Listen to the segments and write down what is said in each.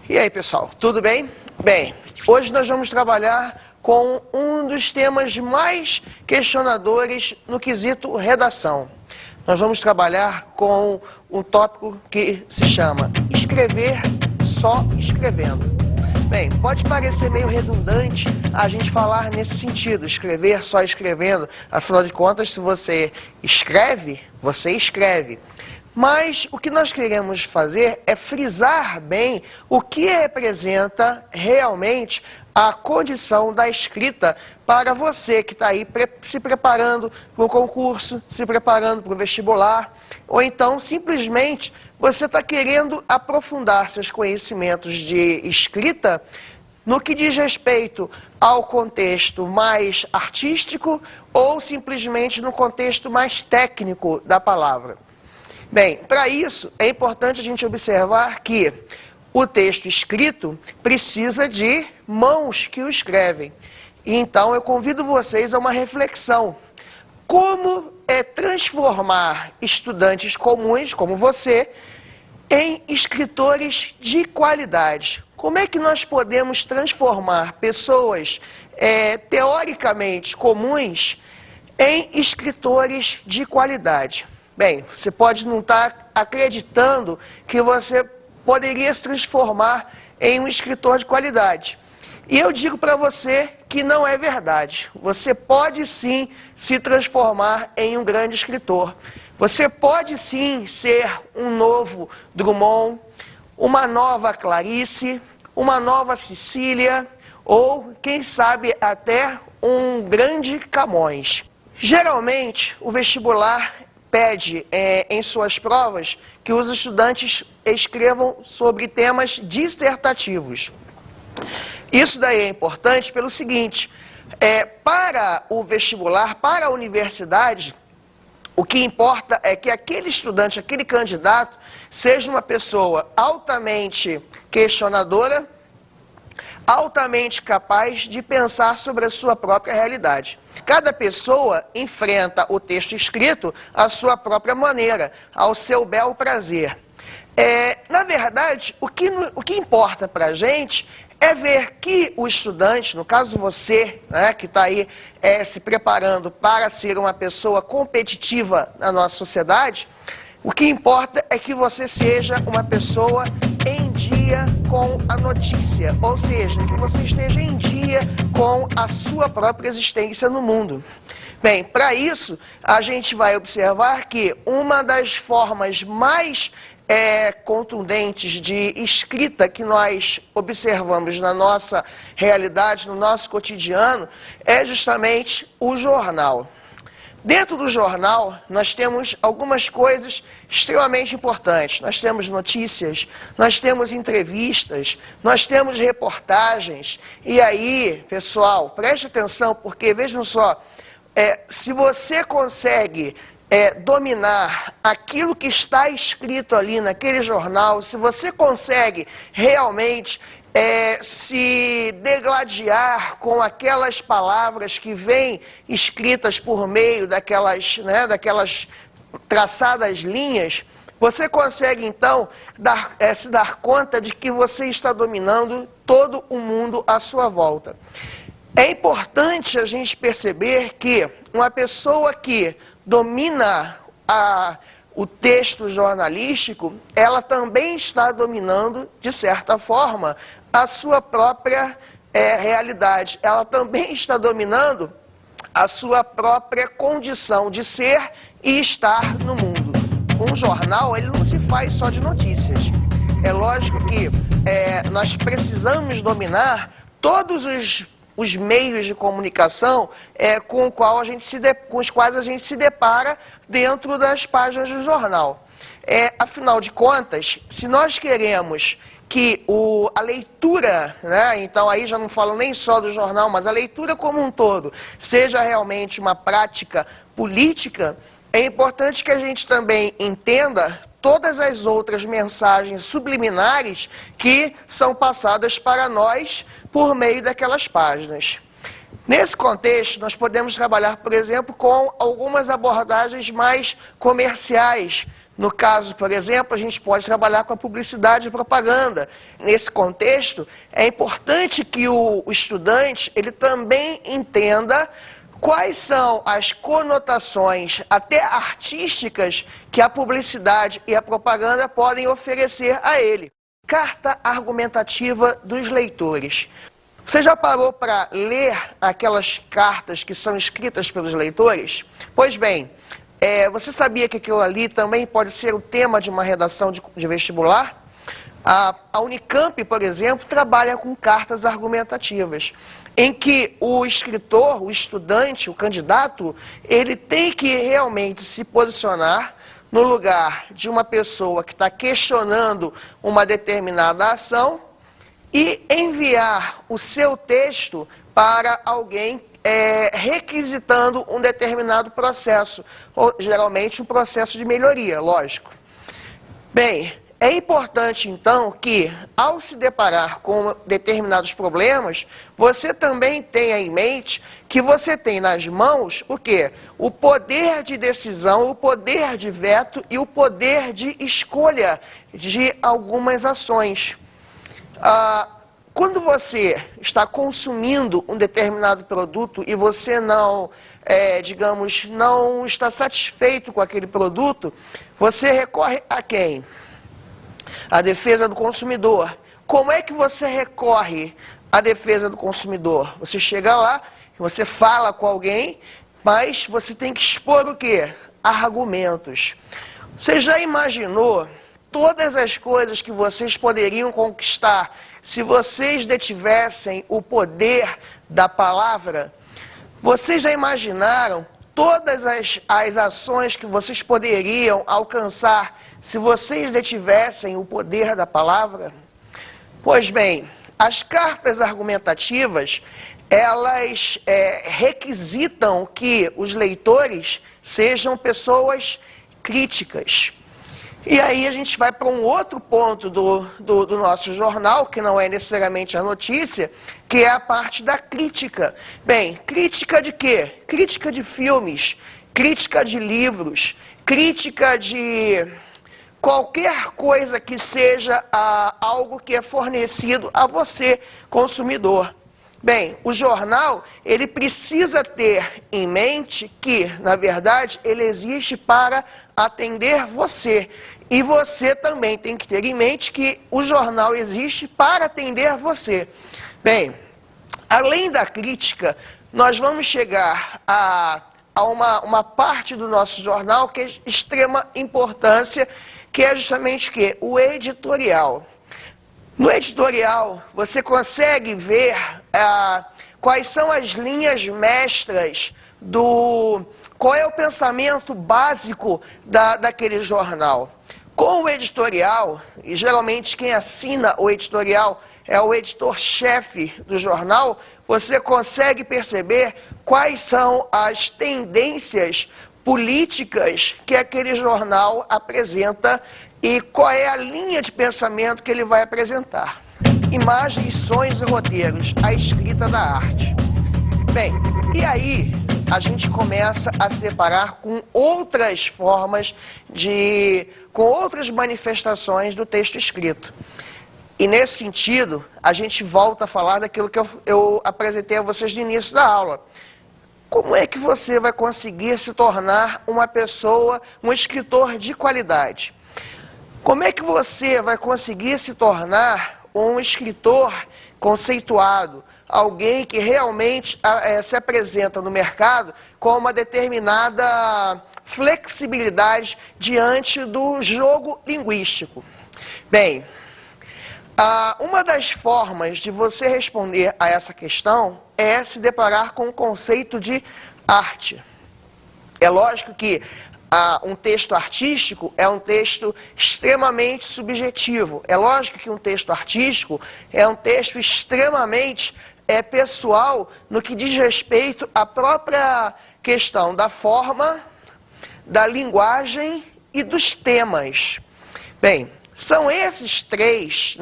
E aí, pessoal, tudo bem? Bem, hoje nós vamos trabalhar com um dos temas mais questionadores no quesito redação. Nós vamos trabalhar com um tópico que se chama escrever só escrevendo. Bem, pode parecer meio redundante a gente falar nesse sentido, escrever só escrevendo. Afinal de contas, se você escreve, você escreve. Mas o que nós queremos fazer é frisar bem o que representa realmente a condição da escrita para você que está aí se preparando para o concurso, se preparando para o vestibular, ou então simplesmente você está querendo aprofundar seus conhecimentos de escrita no que diz respeito ao contexto mais artístico ou simplesmente no contexto mais técnico da palavra. Bem, para isso é importante a gente observar que o texto escrito precisa de mãos que o escrevem. E então eu convido vocês a uma reflexão. Como é transformar estudantes comuns, como você, em escritores de qualidade? Como é que nós podemos transformar pessoas teoricamente comuns em escritores de qualidade? Bem, você pode não estar acreditando que você poderia se transformar em um escritor de qualidade. E eu digo para você que não é verdade. Você pode sim se transformar em um grande escritor. Você pode sim ser um novo Drummond, uma nova Clarice, uma nova Cecília, ou quem sabe até um grande Camões. Geralmente, o vestibular pede em suas provas que os estudantes escrevam sobre temas dissertativos. Isso daí é importante pelo seguinte, para o vestibular, para a universidade, o que importa é que aquele estudante, aquele candidato, seja uma pessoa altamente questionadora, altamente capaz de pensar sobre a sua própria realidade. Cada pessoa enfrenta o texto escrito à sua própria maneira, ao seu bel prazer. Na verdade, o que importa para a gente é ver que o estudante, no caso você, né, que está aí se preparando para ser uma pessoa competitiva na nossa sociedade, o que importa é que você seja uma pessoa em dia com a notícia, ou seja, que você esteja em dia com a sua própria existência no mundo. Bem, para isso, a gente vai observar que uma das formas mais contundentes de escrita que nós observamos na nossa realidade, no nosso cotidiano, é justamente o jornal. Dentro do jornal, nós temos algumas coisas extremamente importantes. Nós temos notícias, nós temos entrevistas, nós temos reportagens. E aí, pessoal, preste atenção, porque vejam só, se você consegue dominar aquilo que está escrito ali naquele jornal, se você consegue realmente se degladiar com aquelas palavras que vêm escritas por meio daquelas traçadas linhas, você consegue então se dar conta de que você está dominando todo o mundo à sua volta. É importante a gente perceber que uma pessoa que domina o texto jornalístico, ela também está dominando, de certa forma, a sua própria realidade. Ela também está dominando a sua própria condição de ser e estar no mundo. Um jornal, ele não se faz só de notícias. É lógico que nós precisamos dominar todos os meios de comunicação com os quais a gente se depara dentro das páginas do jornal. Afinal de contas, se nós queremos que a leitura, né, então aí já não falo nem só do jornal, mas a leitura como um todo, seja realmente uma prática política, é importante que a gente também entenda todas as outras mensagens subliminares que são passadas para nós por meio daquelas páginas. Nesse contexto, nós podemos trabalhar, por exemplo, com algumas abordagens mais comerciais No caso, por exemplo, a gente pode trabalhar com a publicidade e propaganda. Nesse contexto, é importante que o estudante ele também entenda quais são as conotações, até artísticas, que a publicidade e a propaganda podem oferecer a ele. Carta argumentativa dos leitores. Você já parou para ler aquelas cartas que são escritas pelos leitores? Pois bem, você sabia que aquilo ali também pode ser o tema de uma redação de vestibular? A Unicamp, por exemplo, trabalha com cartas argumentativas, em que o escritor, o estudante, o candidato, ele tem que realmente se posicionar no lugar de uma pessoa que está questionando uma determinada ação e enviar o seu texto para alguém requisitando um determinado processo, ou geralmente um processo de melhoria, lógico. Bem, é importante então que, ao se deparar com determinados problemas, você também tenha em mente que você tem nas mãos o quê? O poder de decisão, o poder de veto e o poder de escolha de algumas ações. Quando você está consumindo um determinado produto e você não, digamos, não está satisfeito com aquele produto, você recorre a quem? A defesa do consumidor. Como é que você recorre à defesa do consumidor? Você chega lá, você fala com alguém, mas você tem que expor o quê? Argumentos. Você já imaginou todas as coisas que vocês poderiam conquistar se vocês detivessem o poder da palavra? Vocês já imaginaram todas as ações que vocês poderiam alcançar se vocês detivessem o poder da palavra? Pois bem, as cartas argumentativas, elas requisitam que os leitores sejam pessoas críticas. E aí a gente vai para um outro ponto do nosso jornal, que não é necessariamente a notícia, que é a parte da crítica. Bem, crítica de quê? Crítica de filmes, crítica de livros, crítica de qualquer coisa que seja algo que é fornecido a você, consumidor. Bem, o jornal, ele precisa ter em mente que, na verdade, ele existe para atender você. E você também tem que ter em mente que o jornal existe para atender você. Bem, além da crítica, nós vamos chegar a uma parte do nosso jornal que é de extrema importância, que é justamente o quê? O editorial. No editorial, você consegue ver quais são as linhas mestras qual é o pensamento básico daquele jornal. Com o editorial, e geralmente quem assina o editorial é o editor-chefe do jornal, você consegue perceber quais são as tendências políticas que aquele jornal apresenta e qual é a linha de pensamento que ele vai apresentar. Imagens, sonhos e roteiros, a escrita da arte. Bem, e aí a gente começa a se deparar com outras formas com outras manifestações do texto escrito. E nesse sentido, a gente volta a falar daquilo que eu apresentei a vocês no início da aula. Como é que você vai conseguir se tornar uma pessoa, um escritor de qualidade? Como é que você vai conseguir se tornar um escritor conceituado? Alguém que realmente se apresenta no mercado com uma determinada flexibilidade diante do jogo linguístico. Bem, uma das formas de você responder a essa questão é se deparar com o conceito de arte. É lógico que um texto artístico é um texto extremamente subjetivo. É lógico que um texto artístico é um texto extremamente pessoal no que diz respeito à própria questão da forma, da linguagem e dos temas. Bem, são esses três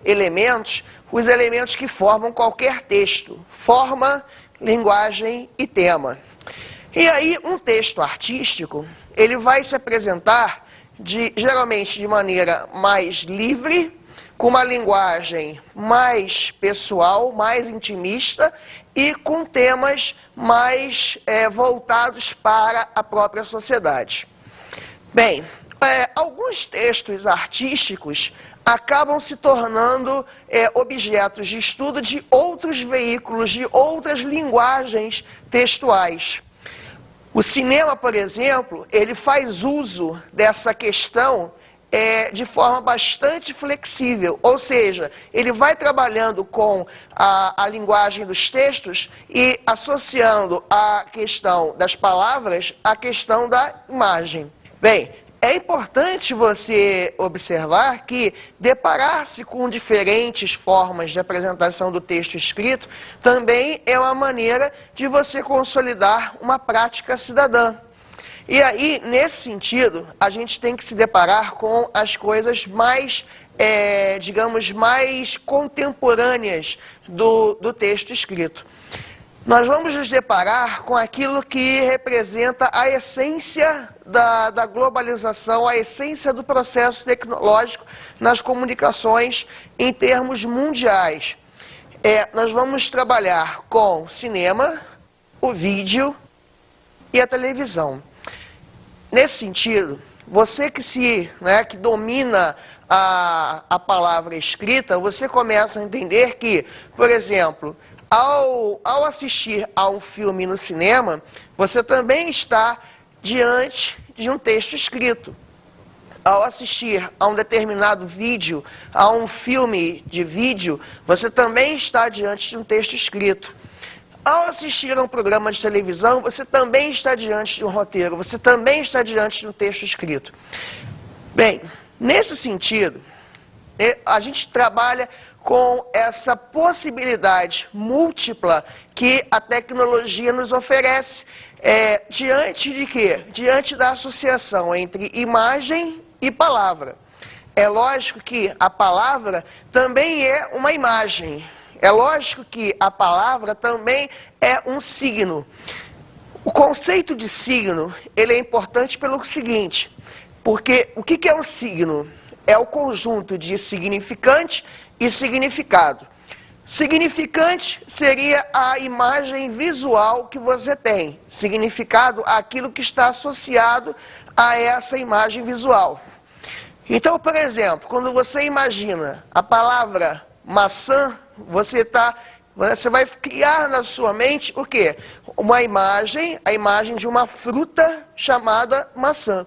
elementos, os elementos que formam qualquer texto: forma, linguagem e tema. E aí, um texto artístico, ele vai se apresentar geralmente de maneira mais livre, com uma linguagem mais pessoal, mais intimista e com temas mais voltados para a própria sociedade. Bem, alguns textos artísticos acabam se tornando objetos de estudo de outros veículos, de outras linguagens textuais. O cinema, por exemplo, ele faz uso dessa questão de forma bastante flexível, ou seja, ele vai trabalhando com a linguagem dos textos e associando a questão das palavras à questão da imagem. Bem, é importante você observar que deparar-se com diferentes formas de apresentação do texto escrito também é uma maneira de você consolidar uma prática cidadã. E aí, nesse sentido, a gente tem que se deparar com as coisas mais, digamos, mais contemporâneas do texto escrito. Nós vamos nos deparar com aquilo que representa a essência da globalização, a essência do processo tecnológico nas comunicações em termos mundiais. Nós vamos trabalhar com cinema, o vídeo e a televisão. Nesse sentido, você que domina a palavra escrita, você começa a entender que, por exemplo, ao assistir a um filme no cinema, você também está diante de um texto escrito. Ao assistir a um determinado vídeo, a um filme de vídeo, você também está diante de um texto escrito. Ao assistir a um programa de televisão, você também está diante de um roteiro, você também está diante de um texto escrito. Bem, nesse sentido, a gente trabalha com essa possibilidade múltipla que a tecnologia nos oferece. Diante de quê? Diante da associação entre imagem e palavra. É lógico que a palavra também é uma imagem. É lógico que a palavra também é um signo. O conceito de signo, ele é importante pelo seguinte, porque o que é um signo? É o conjunto de significante e significado. Significante seria a imagem visual que você tem. Significado, aquilo que está associado a essa imagem visual. Então, por exemplo, quando você imagina a palavra maçã, você vai criar na sua mente o quê? Uma imagem, a imagem de uma fruta chamada maçã.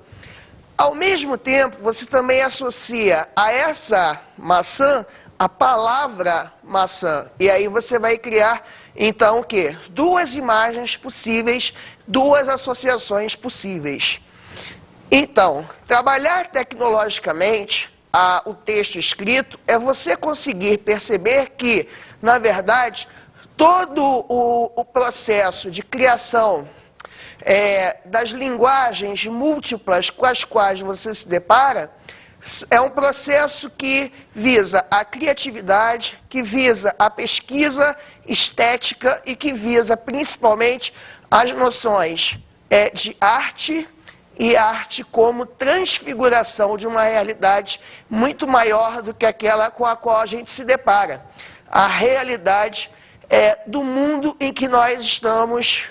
Ao mesmo tempo, você também associa a essa maçã a palavra maçã. E aí você vai criar, então, o quê? Duas imagens possíveis, duas associações possíveis. Então, trabalhar tecnologicamente o texto escrito é você conseguir perceber que, na verdade, todo o processo de criação das linguagens múltiplas com as quais você se depara é um processo que visa a criatividade, que visa a pesquisa estética e que visa principalmente as noções de arte e arte como transfiguração de uma realidade muito maior do que aquela com a qual a gente se depara. A realidade do mundo em que nós estamos,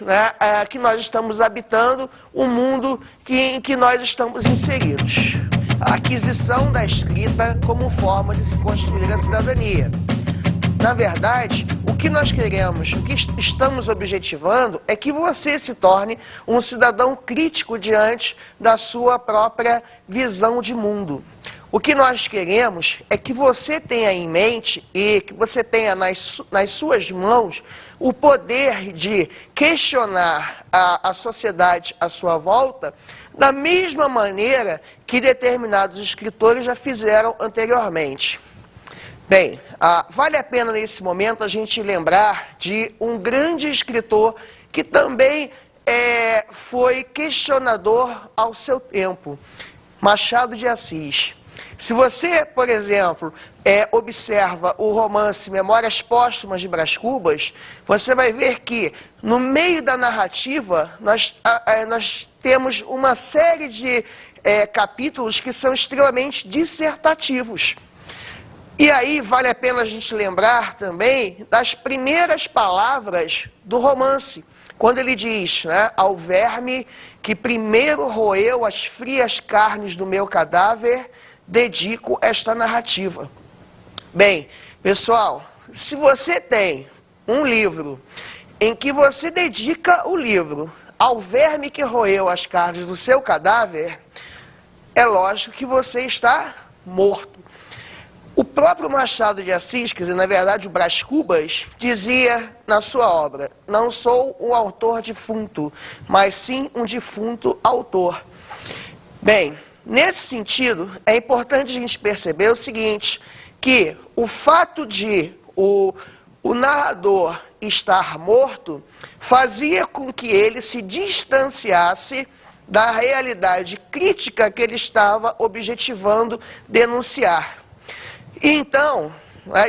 que nós estamos habitando, o mundo em que nós estamos inseridos. A aquisição da escrita como forma de se construir a cidadania. Na verdade, o que nós queremos, o que estamos objetivando é que você se torne um cidadão crítico diante da sua própria visão de mundo. O que nós queremos é que você tenha em mente e que você tenha nas suas mãos o poder de questionar a sociedade à sua volta da mesma maneira que determinados escritores já fizeram anteriormente. Bem, vale a pena nesse momento a gente lembrar de um grande escritor que também foi questionador ao seu tempo, Machado de Assis. Se você, por exemplo, observa o romance Memórias Póstumas de Brás Cubas, você vai ver que, no meio da narrativa, nós temos uma série de capítulos que são extremamente dissertativos. E aí vale a pena a gente lembrar também das primeiras palavras do romance, quando ele diz, né, ao verme que primeiro roeu as frias carnes do meu cadáver, dedico esta narrativa. Bem, pessoal, se você tem um livro em que você dedica o livro ao verme que roeu as carnes do seu cadáver, é lógico que você está morto. O próprio Machado de Assis, quer dizer, na verdade o Brás Cubas, dizia na sua obra: não sou um autor defunto, mas sim um defunto autor. Bem, nesse sentido, é importante a gente perceber o seguinte, que o fato de o narrador estar morto fazia com que ele se distanciasse da realidade crítica que ele estava objetivando denunciar. Então,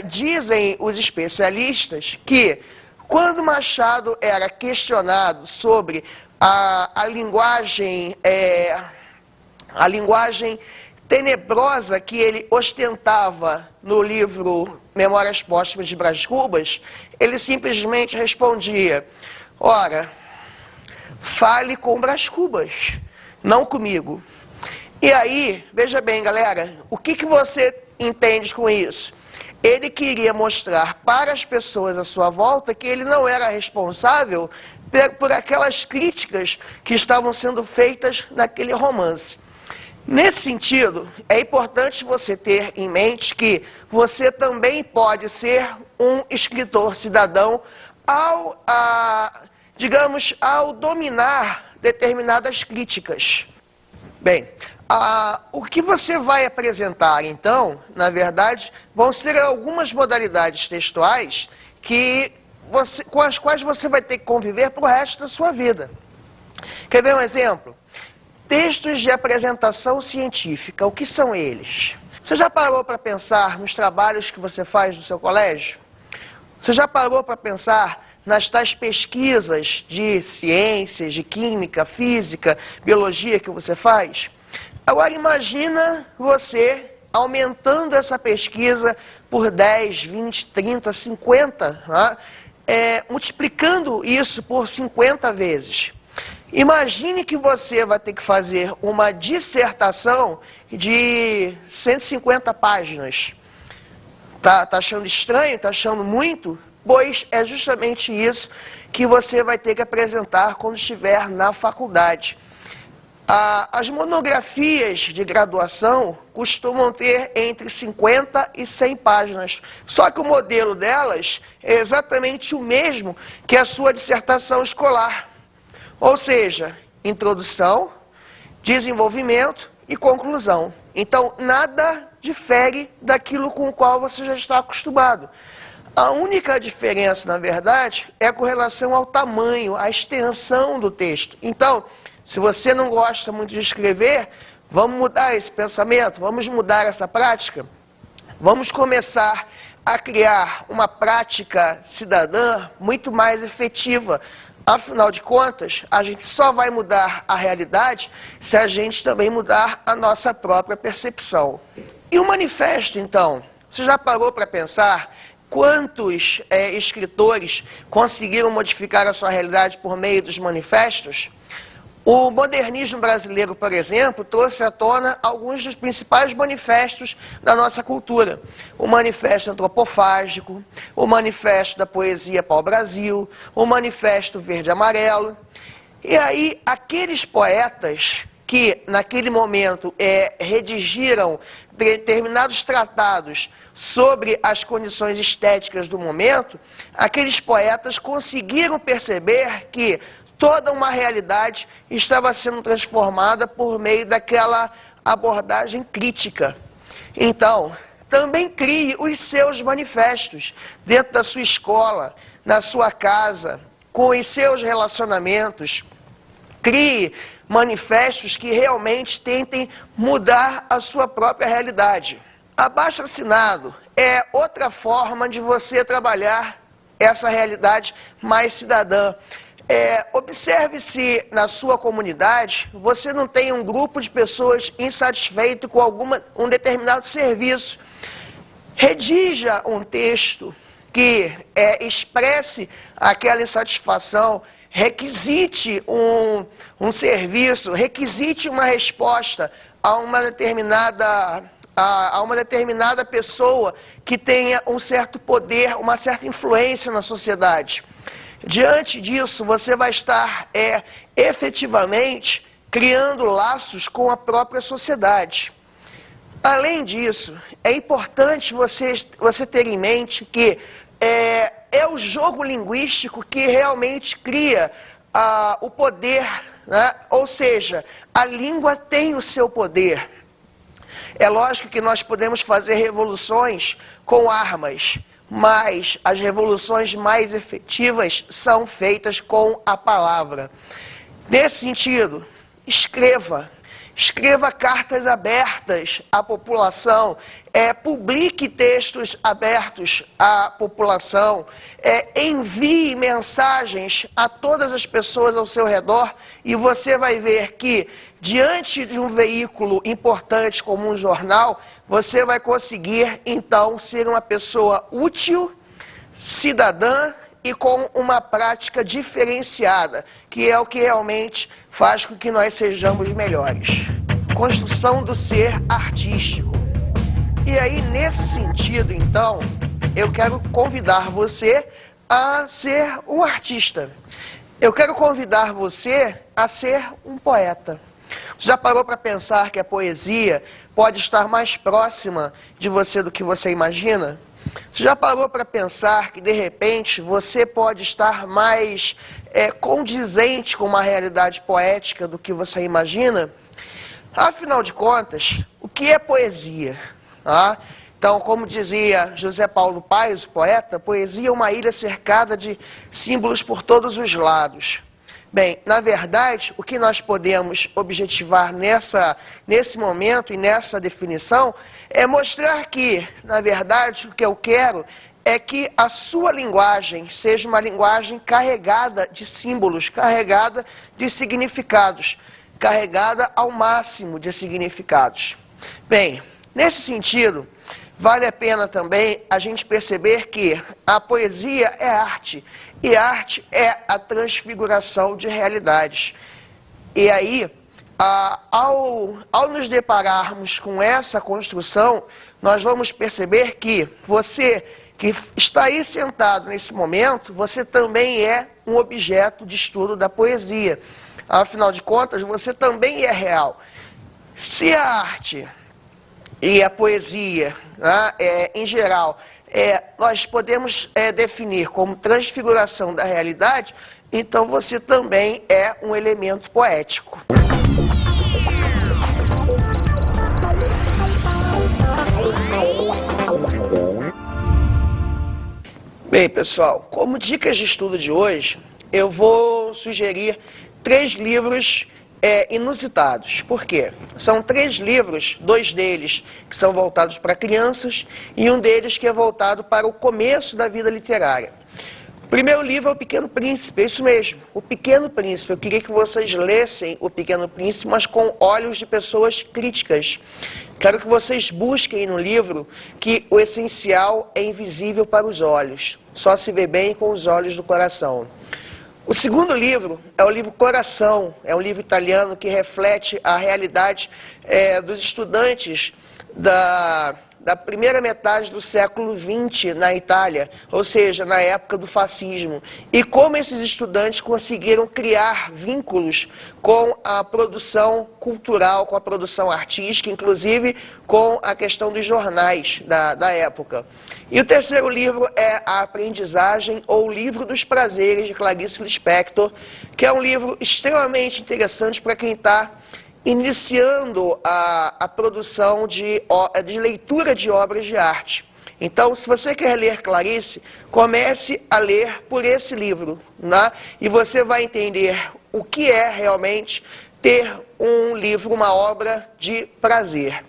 dizem os especialistas que, quando Machado era questionado sobre a linguagem tenebrosa que ele ostentava no livro Memórias Póstumas de Brás Cubas, ele simplesmente respondia: ora, fale com Brás Cubas, não comigo. E aí, veja bem, galera, o que você entende com isso? Ele queria mostrar para as pessoas à sua volta que ele não era responsável por aquelas críticas que estavam sendo feitas naquele romance. Nesse sentido, é importante você ter em mente que você também pode ser um escritor cidadão ao dominar determinadas críticas. Bem, o que você vai apresentar, então, na verdade, vão ser algumas modalidades textuais com as quais você vai ter que conviver para o resto da sua vida. Quer ver um exemplo? Textos de apresentação científica, o que são eles? Você já parou para pensar nos trabalhos que você faz no seu colégio? Você já parou para pensar nas tais pesquisas de ciências, de química, física, biologia que você faz? Agora imagina você aumentando essa pesquisa por 10, 20, 30, 50, multiplicando isso por 50 vezes. Imagine que você vai ter que fazer uma dissertação de 150 páginas. Tá achando estranho? Tá achando muito? Pois é justamente isso que você vai ter que apresentar quando estiver na faculdade. As monografias de graduação costumam ter entre 50 e 100 páginas. Só que o modelo delas é exatamente o mesmo que a sua dissertação escolar. Ou seja, introdução, desenvolvimento e conclusão. Então, nada difere daquilo com o qual você já está acostumado. A única diferença, na verdade, é com relação ao tamanho, à extensão do texto. Então, se você não gosta muito de escrever, vamos mudar esse pensamento, vamos mudar essa prática. Vamos começar a criar uma prática cidadã muito mais efetiva. Afinal de contas, a gente só vai mudar a realidade se a gente também mudar a nossa própria percepção. E o manifesto, então? Você já parou para pensar quantos escritores conseguiram modificar a sua realidade por meio dos manifestos? O modernismo brasileiro, por exemplo, trouxe à tona alguns dos principais manifestos da nossa cultura. O Manifesto Antropofágico, o Manifesto da Poesia Pau-Brasil, o Manifesto Verde e Amarelo. E aí, aqueles poetas que, naquele momento, redigiram determinados tratados sobre as condições estéticas do momento, aqueles poetas conseguiram perceber que toda uma realidade estava sendo transformada por meio daquela abordagem crítica. Então, também crie os seus manifestos dentro da sua escola, na sua casa, com os seus relacionamentos. Crie manifestos que realmente tentem mudar a sua própria realidade. Abaixo-assinado é outra forma de você trabalhar essa realidade mais cidadã. Observe se na sua comunidade você não tem um grupo de pessoas insatisfeitas com um determinado serviço. Redija um texto que expresse aquela insatisfação, requisite um serviço, requisite uma resposta a uma determinada pessoa que tenha um certo poder, uma certa influência na sociedade. Diante disso, você vai estar efetivamente criando laços com a própria sociedade. Além disso, é importante você ter em mente que é o jogo linguístico que realmente cria o poder, né? Ou seja, a língua tem o seu poder. É lógico que nós podemos fazer revoluções com armas, mas as revoluções mais efetivas são feitas com a palavra. Nesse sentido, escreva cartas abertas à população, publique textos abertos à população, envie mensagens a todas as pessoas ao seu redor e você vai ver que, diante de um veículo importante como um jornal, você vai conseguir, então, ser uma pessoa útil, cidadã e com uma prática diferenciada, que é o que realmente faz com que nós sejamos melhores. Construção do ser artístico. E aí, nesse sentido, então, eu quero convidar você a ser um artista. Eu quero convidar você a ser um poeta. Você já parou para pensar que a poesia pode estar mais próxima de você do que você imagina? Você já parou para pensar que, de repente, você pode estar mais condizente com uma realidade poética do que você imagina? Afinal de contas, o que é poesia? Então, como dizia José Paulo Paes, o poeta, poesia é uma ilha cercada de símbolos por todos os lados. Bem, na verdade, o que nós podemos objetivar nesse momento e nessa definição é mostrar que, na verdade, o que eu quero é que a sua linguagem seja uma linguagem carregada de símbolos, carregada de significados, carregada ao máximo de significados. Bem, nesse sentido, vale a pena também a gente perceber que a poesia é arte, e arte é a transfiguração de realidades. E aí, ao nos depararmos com essa construção, nós vamos perceber que você que está aí sentado nesse momento, você também é um objeto de estudo da poesia. Afinal de contas, você também é real. Se a arte e a poesia, né, em geral, nós podemos definir como transfiguração da realidade, então você também é um elemento poético. Bem, pessoal, como dicas de estudo de hoje, eu vou sugerir 3 livros inusitados. Por quê? São 3 livros, 2 deles que são voltados para crianças e um deles que é voltado para o começo da vida literária. O primeiro livro é O Pequeno Príncipe, é isso mesmo, O Pequeno Príncipe. Eu queria que vocês lessem O Pequeno Príncipe, mas com olhos de pessoas críticas. Quero que vocês busquem no livro que o essencial é invisível para os olhos, só se vê bem com os olhos do coração. O segundo livro é o livro Coração, é um livro italiano que reflete a realidade dos estudantes da primeira metade do século XX na Itália, ou seja, na época do fascismo. E como esses estudantes conseguiram criar vínculos com a produção cultural, com a produção artística, inclusive com a questão dos jornais da época. E o terceiro livro é A Aprendizagem, ou O Livro dos Prazeres, de Clarice Lispector, que é um livro extremamente interessante para quem está iniciando a produção de leitura de obras de arte. Então, se você quer ler Clarice, comece a ler por esse livro, né? E você vai entender o que é realmente ter um livro, uma obra de prazer.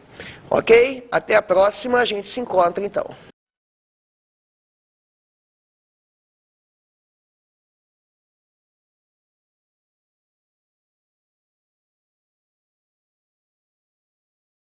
Ok? Até a próxima, a gente se encontra então.